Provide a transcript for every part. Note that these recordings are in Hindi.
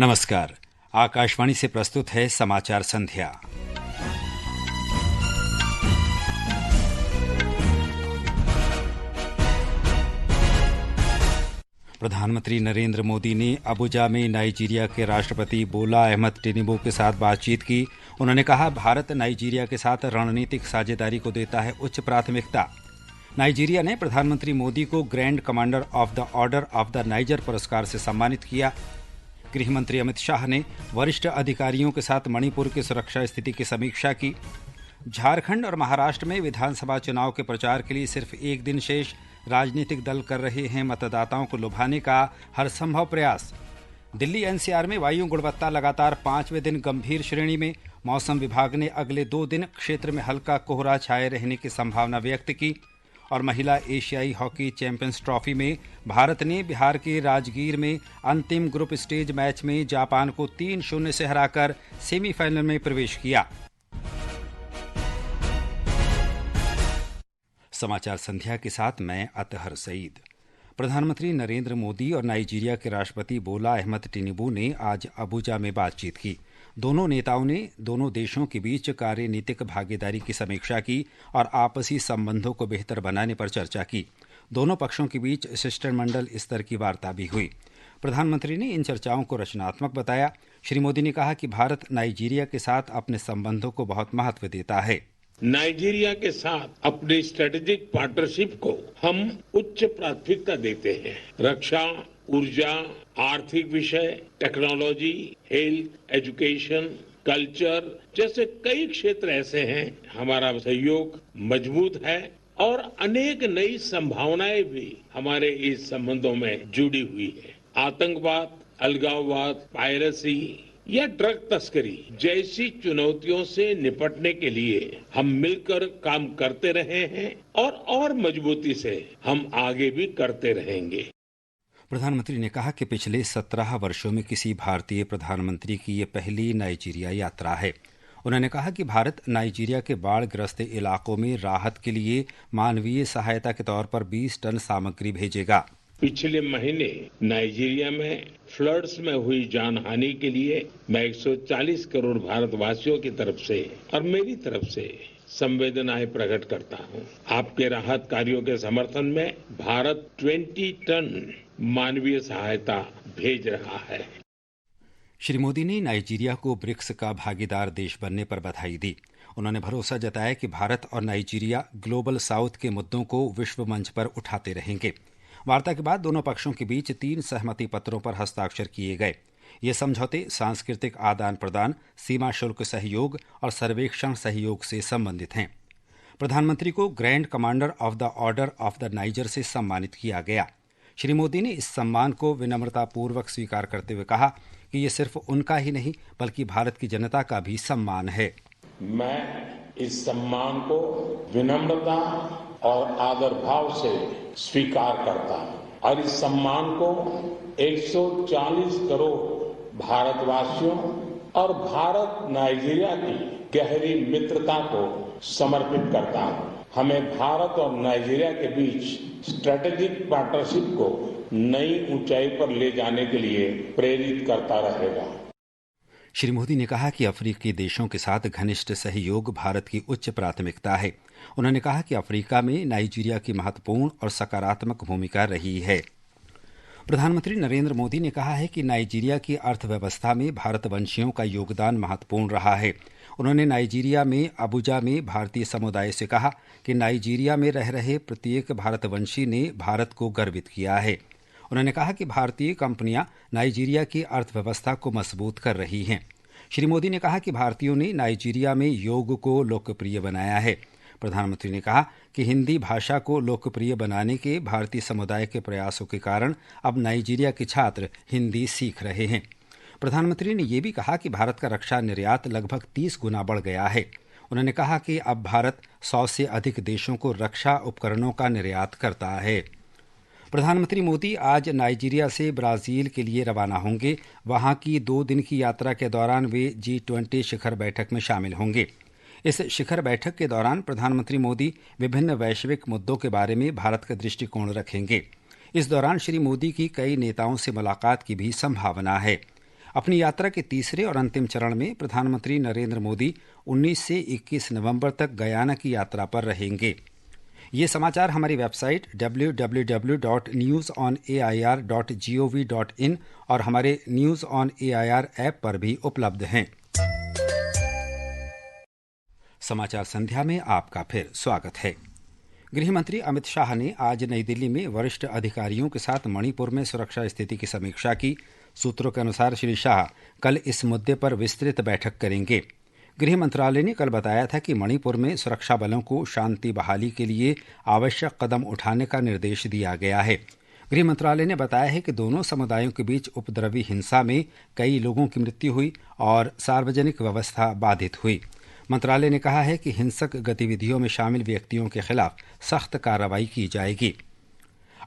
नमस्कार। आकाशवाणी से प्रस्तुत है समाचार संध्या। प्रधानमंत्री नरेंद्र मोदी ने अबुजा में नाइजीरिया के राष्ट्रपति बोला अहमद टिनुबू के साथ बातचीत की। उन्होंने कहा, भारत नाइजीरिया के साथ रणनीतिक साझेदारी को देता है उच्च प्राथमिकता। नाइजीरिया ने प्रधानमंत्री मोदी को grand commander of the order of the niger पुरस्कार से सम्मानित किया। गृह मंत्री अमित शाह ने वरिष्ठ अधिकारियों के साथ मणिपुर की सुरक्षा स्थिति की समीक्षा की। झारखंड और महाराष्ट्र में विधानसभा चुनाव के प्रचार के लिए सिर्फ एक दिन शेष। राजनीतिक दल कर रहे हैं मतदाताओं को लुभाने का हर संभव प्रयास। दिल्ली एनसीआर में वायु गुणवत्ता लगातार 5वें दिन गंभीर श्रेणी में। मौसम विभाग ने अगले 2 दिन क्षेत्र में हल्का कोहरा छाए रहने की संभावना व्यक्त की। और महिला एशियाई हॉकी चैंपियंस ट्रॉफी में भारत ने बिहार के राजगीर में अंतिम ग्रुप स्टेज मैच में जापान को 3-0 से हराकर सेमीफाइनल में प्रवेश किया। समाचार संध्या के साथ मैं अतहर सईद। प्रधानमंत्री नरेंद्र मोदी और नाइजीरिया के राष्ट्रपति बोला अहमद टिनुबू ने आज अबुजा में बातचीत की। दोनों नेताओं ने दोनों देशों के बीच कार्यनीतिक भागीदारी की समीक्षा की और आपसी संबंधों को बेहतर बनाने पर चर्चा की। दोनों पक्षों के बीच शिष्टमंडल स्तर की वार्ता भी हुई। प्रधानमंत्री ने इन चर्चाओं को रचनात्मक बताया। श्री मोदी ने कहा कि भारत नाइजीरिया के साथ अपने संबंधों को बहुत महत्व देता है। नाइजीरिया के साथ अपनी स्ट्रेटेजिक पार्टनरशिप को हम उच्च प्राथमिकता देते हैं। रक्षा, ऊर्जा, आर्थिक विषय, टेक्नोलॉजी, हेल्थ, एजुकेशन, कल्चर जैसे कई क्षेत्र ऐसे हैं। हमारा सहयोग मजबूत है और अनेक नई संभावनाएं भी हमारे इस संबंधों में जुड़ी हुई है। आतंकवाद, अलगाववाद, पायरेसी या ड्रग तस्करी जैसी चुनौतियों से निपटने के लिए हम मिलकर काम करते रहे हैं और मजबूती से हम आगे भी करते रहेंगे। प्रधानमंत्री ने कहा कि पिछले 17 वर्षों में किसी भारतीय प्रधानमंत्री की ये पहली नाइजीरिया यात्रा है। उन्होंने कहा कि भारत नाइजीरिया के बाढ़ग्रस्त इलाकों में राहत के लिए मानवीय सहायता के तौर पर 20 टन सामग्री भेजेगा। पिछले महीने नाइजीरिया में फ्लड्स में हुई जानहानि के लिए मैं 140 करोड़ भारतवासियों की तरफ से और मेरी तरफ से संवेदनाएं प्रकट करता हूं। आपके राहत कार्यों के समर्थन में भारत 20 टन मानवीय सहायता भेज रहा है। श्री मोदी ने नाइजीरिया को ब्रिक्स का भागीदार देश बनने पर बधाई दी। उन्होंने भरोसा जताया कि भारत और नाइजीरिया ग्लोबल साउथ के मुद्दों को विश्व मंच पर उठाते रहेंगे। वार्ता के बाद दोनों पक्षों के बीच 3 सहमति पत्रों पर हस्ताक्षर किए गए। ये समझौते सांस्कृतिक आदान प्रदान, सीमा शुल्क सहयोग और सर्वेक्षण सहयोग से संबंधित हैं। प्रधानमंत्री को grand commander of the order of the niger से सम्मानित किया गया। श्री मोदी ने इस सम्मान को विनम्रतापूर्वक स्वीकार करते हुए कहा कि ये सिर्फ उनका ही नहीं बल्कि भारत की जनता का भी सम्मान है। मैं इस सम्मान को विनम्रता और आदर भाव से स्वीकार करता हूं और इस सम्मान को 140 करोड़ भारतवासियों और भारत नाइजीरिया की गहरी मित्रता को समर्पित करता हूं। हमें भारत और नाइजीरिया के बीच स्ट्रेटेजिक पार्टनरशिप को नई ऊंचाई पर ले जाने के लिए प्रेरित करता रहेगा। श्री मोदी ने कहा कि अफ्रीकी देशों के साथ घनिष्ठ सहयोग भारत की उच्च प्राथमिकता है। उन्होंने कहा कि अफ्रीका में नाइजीरिया की महत्वपूर्ण और सकारात्मक भूमिका रही है। प्रधानमंत्री नरेंद्र मोदी ने कहा है कि नाइजीरिया की अर्थव्यवस्था में भारतवंशियों का योगदान महत्वपूर्ण रहा है। उन्होंने नाइजीरिया में अबुजा में भारतीय समुदाय से कहा कि नाइजीरिया में रह रहे प्रत्येक भारतवंशी ने भारत को गर्वित किया है। उन्होंने कहा कि भारतीय कंपनियां नाइजीरिया की अर्थव्यवस्था को मजबूत कर रही हैं। श्री मोदी ने कहा कि भारतीयों ने नाइजीरिया में योग को लोकप्रिय बनाया है। प्रधानमंत्री ने कहा कि हिंदी भाषा को लोकप्रिय बनाने के भारतीय समुदाय के प्रयासों के कारण अब नाइजीरिया के छात्र हिंदी सीख रहे हैं। प्रधानमंत्री ने यह भी कहा कि भारत का रक्षा निर्यात लगभग 30 गुना बढ़ गया है। उन्होंने कहा कि अब भारत 100 से अधिक देशों को रक्षा उपकरणों का निर्यात करता है। प्रधानमंत्री मोदी आज नाइजीरिया से ब्राजील के लिए रवाना होंगे। वहां की 2 दिन की यात्रा के दौरान वे G20 शिखर बैठक में शामिल होंगे। इस शिखर बैठक के दौरान प्रधानमंत्री मोदी विभिन्न वैश्विक मुद्दों के बारे में भारत का दृष्टिकोण रखेंगे। इस दौरान श्री मोदी की कई नेताओं से मुलाकात की भी संभावना है। अपनी यात्रा के तीसरे और अंतिम चरण में प्रधानमंत्री नरेंद्र मोदी 19 से 21 नवंबर तक गयाना की यात्रा पर रहेंगे। ये समाचार हमारी वेबसाइट www.newsonair.gov.in और हमारे न्यूज ऑन एआईआर ऐप पर भी उपलब्ध हैं। समाचार संध्या में आपका फिर स्वागत है। गृह मंत्री अमित शाह ने आज नई दिल्ली में वरिष्ठ अधिकारियों के साथ मणिपुर में सुरक्षा स्थिति की समीक्षा की। सूत्रों के अनुसार श्री शाह कल इस मुद्दे पर विस्तृत बैठक करेंगे। गृह मंत्रालय ने कल बताया था कि मणिपुर में सुरक्षा बलों को शांति बहाली के लिए आवश्यक कदम उठाने का निर्देश दिया गया है। गृह मंत्रालय ने बताया है कि दोनों समुदायों के बीच उपद्रवी हिंसा में कई लोगों की मृत्यु हुई और सार्वजनिक व्यवस्था बाधित हुई। मंत्रालय ने कहा है कि हिंसक गतिविधियों में शामिल व्यक्तियों के खिलाफ सख्त कार्रवाई की जाएगी।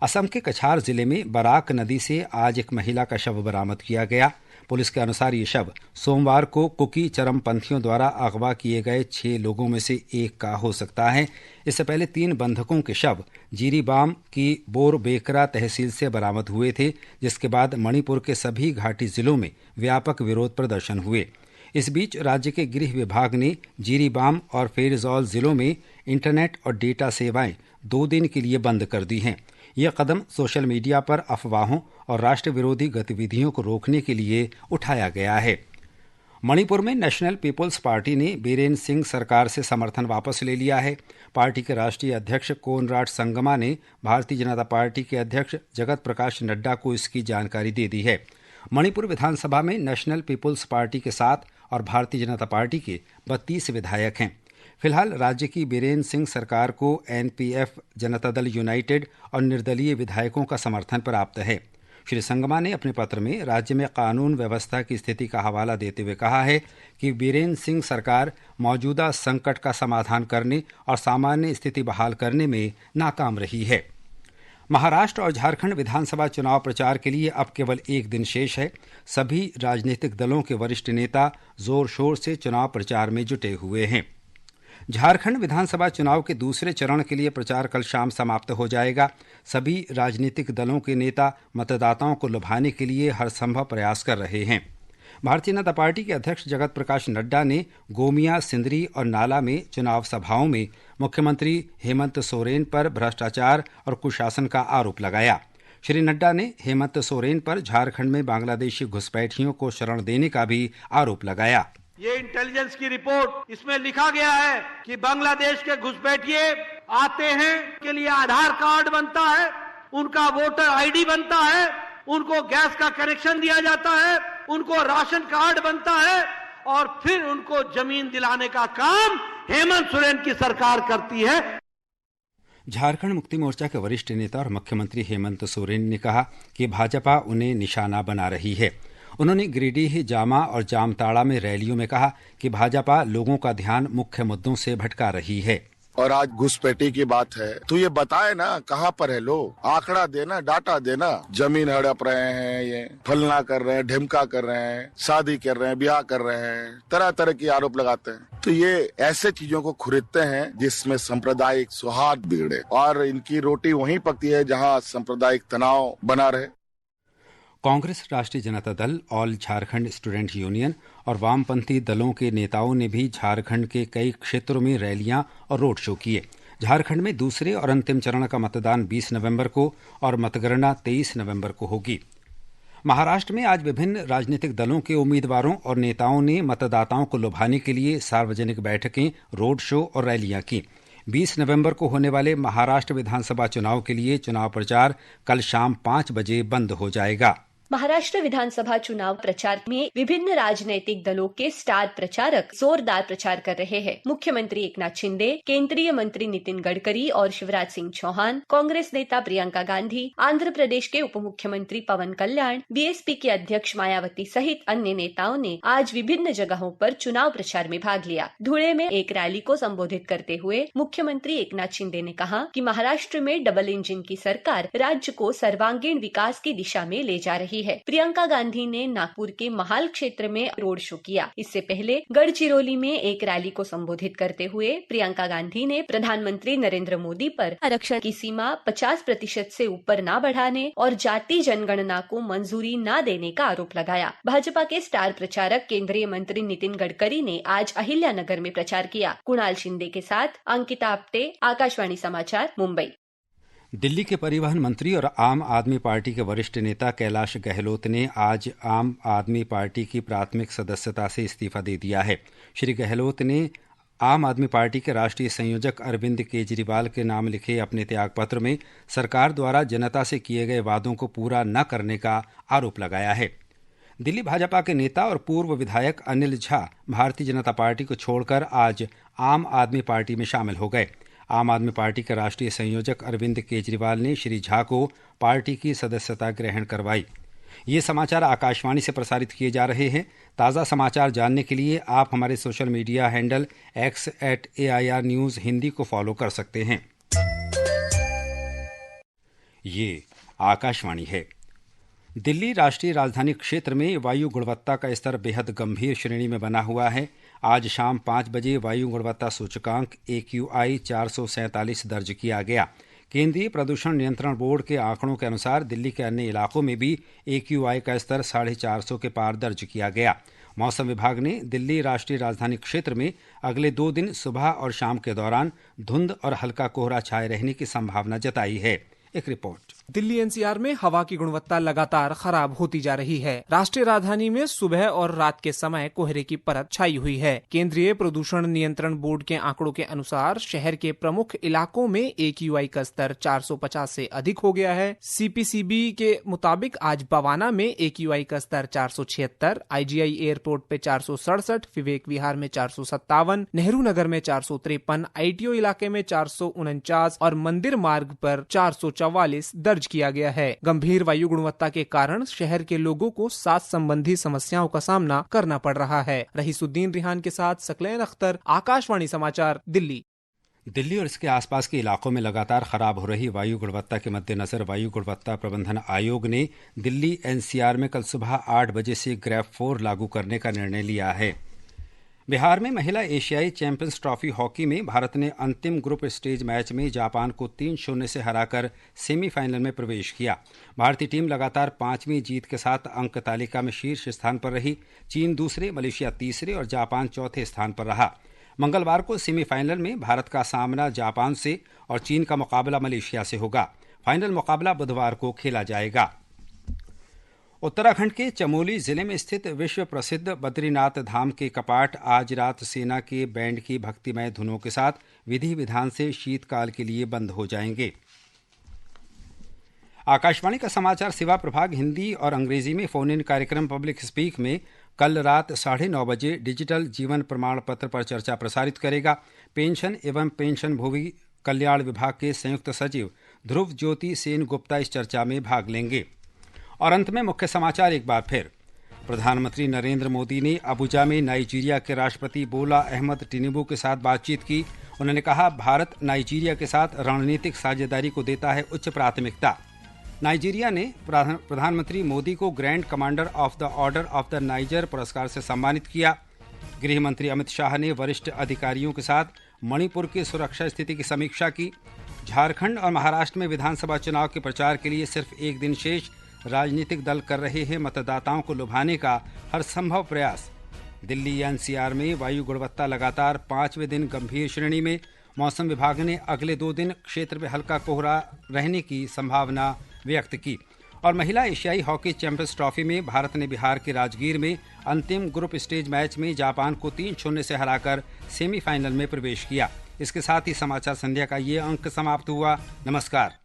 असम के कछार जिले में बराक नदी से आज एक महिला का शव बरामद किया गया। पुलिस के अनुसार ये शव सोमवार को कुकी चरमपंथियों द्वारा अगवा किए गए 6 लोगों में से एक का हो सकता है। इससे पहले 3 बंधकों के शव जीरीबाम की बोरबेकरा तहसील से बरामद हुए थे, जिसके बाद मणिपुर के सभी घाटी जिलों में व्यापक विरोध प्रदर्शन हुए। इस बीच राज्य के गृह विभाग ने जीरीबाम और फेरजौल जिलों में इंटरनेट और डेटा सेवाएं 2 दिन के लिए बंद कर दी हैं। यह कदम सोशल मीडिया पर अफवाहों और राष्ट्र विरोधी गतिविधियों को रोकने के लिए उठाया गया है। मणिपुर में नेशनल पीपुल्स पार्टी ने बीरेन सिंह सरकार से समर्थन वापस ले लिया है। पार्टी के राष्ट्रीय अध्यक्ष कोनराड संगमा ने भारतीय जनता पार्टी के अध्यक्ष जगत प्रकाश नड्डा को इसकी जानकारी दे दी है। मणिपुर विधानसभा में नेशनल पीपुल्स पार्टी के 7 और भारतीय जनता पार्टी के 32 विधायक हैं। फिलहाल राज्य की बीरेन सिंह सरकार को एनपीएफ, जनता दल यूनाइटेड और निर्दलीय विधायकों का समर्थन प्राप्त है। श्री संगमा ने अपने पत्र में राज्य में कानून व्यवस्था की स्थिति का हवाला देते हुए कहा है कि बीरेन सिंह सरकार मौजूदा संकट का समाधान करने और सामान्य स्थिति बहाल करने में नाकाम रही है। महाराष्ट्र और झारखंड विधानसभा चुनाव प्रचार के लिए अब केवल एक दिन शेष है। सभी राजनीतिक दलों के वरिष्ठ नेता जोर शोर से चुनाव प्रचार में जुटे हुए हैं। झारखंड विधानसभा चुनाव के दूसरे चरण के लिए प्रचार कल शाम समाप्त हो जाएगा। सभी राजनीतिक दलों के नेता मतदाताओं को लुभाने के लिए हर संभव प्रयास कर रहे हैं। भारतीय जनता पार्टी के अध्यक्ष जगत प्रकाश नड्डा ने गोमिया, सिंदरी और नाला में चुनाव सभाओं में मुख्यमंत्री हेमंत सोरेन पर भ्रष्टाचार और कुशासन का आरोप लगाया। श्री नड्डा ने हेमंत सोरेन पर झारखंड में बांग्लादेशी घुसपैठियों को शरण देने का भी आरोप लगाया। ये इंटेलिजेंस की रिपोर्ट, इसमें लिखा गया है कि बांग्लादेश के घुसपैठिए आते हैं, के लिए आधार कार्ड बनता है, उनका वोटर आईडी बनता है, उनको गैस का कनेक्शन दिया जाता है, उनको राशन कार्ड बनता है और फिर उनको जमीन दिलाने का काम हेमंत सोरेन की सरकार करती है। झारखंड मुक्ति मोर्चा के वरिष्ठ नेता और मुख्यमंत्री हेमंत सोरेन ने कहा कि भाजपा उन्हें निशाना बना रही है। उन्होंने गिरिडीह, जामा और जामताड़ा में रैलियों में कहा कि भाजपा लोगों का ध्यान मुख्य मुद्दों से भटका रही है। और आज घुसपैठी की बात है तो ये बताए ना कहाँ पर है लोग, आंकड़ा देना, डाटा देना। जमीन हड़प रहे हैं, ये फलना कर रहे हैं, ढिमका कर रहे हैं, शादी कर रहे हैं, ब्याह कर रहे हैं, तरह तरह के आरोप लगाते हैं। तो ये ऐसे चीजों को खरीदते हैं जिसमें सांप्रदायिक सौहार्द बिगड़े और इनकी रोटी वहीं पकती है जहाँ सांप्रदायिक तनाव बना रहे। कांग्रेस, राष्ट्रीय Janata Dal, all Jharkhand student union और वामपंथी दलों के नेताओं ने भी झारखंड के कई क्षेत्रों में रैलियां और रोड शो किए। झारखंड में दूसरे और अंतिम चरण का मतदान 20 नवंबर को और मतगणना 23 नवंबर को होगी। महाराष्ट्र में आज विभिन्न राजनीतिक दलों के उम्मीदवारों और नेताओं ने मतदाताओं को लुभाने के लिए सार्वजनिक बैठकें, रोड शो और रैलियां की। 20 नवंबर को होने वाले महाराष्ट्र विधानसभा चुनाव के लिए चुनाव प्रचार कल शाम 5 बजे बंद हो जाएगा। महाराष्ट्र विधानसभा चुनाव प्रचार में विभिन्न राजनीतिक दलों के स्टार प्रचारक जोरदार प्रचार कर रहे हैं। मुख्यमंत्री एकनाथ शिंदे, केंद्रीय मंत्री नितिन गडकरी और शिवराज सिंह चौहान, कांग्रेस नेता प्रियंका गांधी, आंध्र प्रदेश के उप मुख्यमंत्री पवन कल्याण, बीएसपी के अध्यक्ष मायावती सहित अन्य नेताओं ने आज विभिन्न जगहों पर चुनाव प्रचार में भाग लिया। धुले में एक रैली को संबोधित करते हुए मुख्यमंत्री एकनाथ शिंदे ने कहा कि महाराष्ट्र में डबल इंजन की सरकार राज्य को सर्वांगीण विकास की दिशा में ले जा रही रही है। प्रियंका गांधी ने नागपुर के महाल क्षेत्र में रोड शो किया। इससे पहले गढ़चिरौली में एक रैली को संबोधित करते हुए प्रियंका गांधी ने प्रधानमंत्री नरेंद्र मोदी पर आरक्षण की सीमा 50% से ऊपर न बढ़ाने और जाति जनगणना को मंजूरी न देने का आरोप लगाया। भाजपा के स्टार प्रचारक केंद्रीय मंत्री नितिन गडकरी ने आज अहिल्यानगर में प्रचार किया। कुणाल शिंदे के साथ अंकिता आप्टे, आकाशवाणी समाचार, मुंबई। दिल्ली के परिवहन मंत्री और आम आदमी पार्टी के वरिष्ठ नेता कैलाश गहलोत ने आज आम आदमी पार्टी की प्राथमिक सदस्यता से इस्तीफा दे दिया है। श्री गहलोत ने आम आदमी पार्टी के राष्ट्रीय संयोजक अरविंद केजरीवाल के नाम लिखे अपने त्यागपत्र में सरकार द्वारा जनता से किए गए वादों को पूरा न करने का आरोप लगाया है। दिल्ली भाजपा के नेता और पूर्व विधायक अनिल झा भारतीय जनता पार्टी को छोड़कर आज आम आदमी पार्टी में शामिल हो गए। आम आदमी पार्टी के राष्ट्रीय संयोजक अरविंद केजरीवाल ने श्री झा को पार्टी की सदस्यता ग्रहण करवाई। ये समाचार आकाशवाणी से प्रसारित किए जा रहे हैं। ताज़ा समाचार जानने के लिए आप हमारे social media handle x@AIR News Hindi को फॉलो कर सकते हैं। ये आकाशवाणी है। दिल्ली राष्ट्रीय राजधानी क्षेत्र में वायु गुणवत्ता का स्तर बेहद गंभीर श्रेणी में बना हुआ है। आज शाम 5 बजे वायु गुणवत्ता सूचकांक AQI 447 दर्ज किया गया। केंद्रीय प्रदूषण नियंत्रण बोर्ड के आंकड़ों के अनुसार दिल्ली के अन्य इलाकों में भी AQI का स्तर 450 के पार दर्ज किया गया। मौसम विभाग ने दिल्ली राष्ट्रीय राजधानी क्षेत्र में अगले 2 दिन सुबह और शाम के दौरान धुंध और हल्का कोहरा छाए रहने की संभावना जताई है। एक रिपोर्ट। दिल्ली NCR में हवा की गुणवत्ता लगातार खराब होती जा रही है। राष्ट्रीय राजधानी में सुबह और रात के समय कोहरे की परत छाई हुई है। केंद्रीय प्रदूषण नियंत्रण बोर्ड के आंकड़ों के अनुसार शहर के प्रमुख इलाकों में AQI का स्तर 450 से अधिक हो गया है। CPCB के मुताबिक आज बवाना में AQI का स्तर 476, IGI एयरपोर्ट पे 467, विवेक विहार में 457, नेहरू नगर में 453, ITO इलाके में 449 और मंदिर मार्ग पर 444 दर्ज किया गया है। गंभीर वायु गुणवत्ता के कारण शहर के लोगों को सांस संबंधी समस्याओं का सामना करना पड़ रहा है। रहीसुद्दीन रिहान के साथ सकलैन अख्तर, आकाशवाणी समाचार, दिल्ली। दिल्ली और इसके आसपास के इलाकों में लगातार खराब हो रही वायु गुणवत्ता के मद्देनजर वायु गुणवत्ता प्रबंधन आयोग ने दिल्ली NCR में कल सुबह 8 बजे से ग्रेफ 4 लागू करने का निर्णय लिया है। बिहार में महिला एशियाई चैंपियंस ट्रॉफी हॉकी में भारत ने अंतिम ग्रुप स्टेज मैच में जापान को 3-0 से हराकर सेमीफाइनल में प्रवेश किया। भारतीय टीम लगातार 5वीं जीत के साथ अंक तालिका में शीर्ष स्थान पर रही। चीन दूसरे, मलेशिया तीसरे और जापान चौथे स्थान पर रहा। मंगलवार को सेमीफाइनल में भारत का सामना जापान से और चीन का मुकाबला मलेशिया से होगा। फाइनल मुकाबला बुधवार को खेला जाएगा। उत्तराखंड के चमोली जिले में स्थित विश्व प्रसिद्ध बद्रीनाथ धाम के कपाट आज रात सेना के बैंड की भक्तिमय धुनों के साथ विधि विधान से शीतकाल के लिए बंद हो जाएंगे। आकाशवाणी का समाचार सेवा प्रभाग हिंदी और अंग्रेजी में फोन इन कार्यक्रम पब्लिक स्पीक में कल रात 9:30 बजे डिजिटल जीवन प्रमाण पत्र पर चर्चा प्रसारित करेगा। पेंशन एवं पेंशनभोगी कल्याण विभाग के संयुक्त सचिव ध्रुव ज्योति सेन गुप्ता इस चर्चा में भाग लेंगे। और अंत में मुख्य समाचार एक बार फिर। प्रधानमंत्री नरेंद्र मोदी ने अबुजा में नाइजीरिया के राष्ट्रपति बोला अहमद टिनुबू के साथ बातचीत की। उन्होंने कहा, भारत नाइजीरिया के साथ रणनीतिक साझेदारी को देता है उच्च प्राथमिकता। नाइजीरिया ने प्रधानमंत्री मोदी को grand commander of the order of the niger पुरस्कार से सम्मानित किया। गृह मंत्री अमित शाह ने वरिष्ठ अधिकारियों के साथ मणिपुर की सुरक्षा स्थिति की समीक्षा की। झारखंड और महाराष्ट्र में विधानसभा चुनाव के प्रचार के लिए सिर्फ एक दिन शेष। राजनीतिक दल कर रहे हैं मतदाताओं को लुभाने का हर संभव प्रयास। दिल्ली NCR में वायु गुणवत्ता लगातार 5वें दिन गंभीर श्रेणी में। मौसम विभाग ने अगले 2 दिन क्षेत्र में हल्का कोहरा रहने की संभावना व्यक्त की। और महिला एशियाई हॉकी चैंपियंस ट्रॉफी में भारत ने बिहार के राजगीर में अंतिम ग्रुप स्टेज मैच में जापान को 3-0 से हराकर सेमीफाइनल में प्रवेश किया। इसके साथ ही समाचार संध्या का ये अंक समाप्त हुआ। नमस्कार।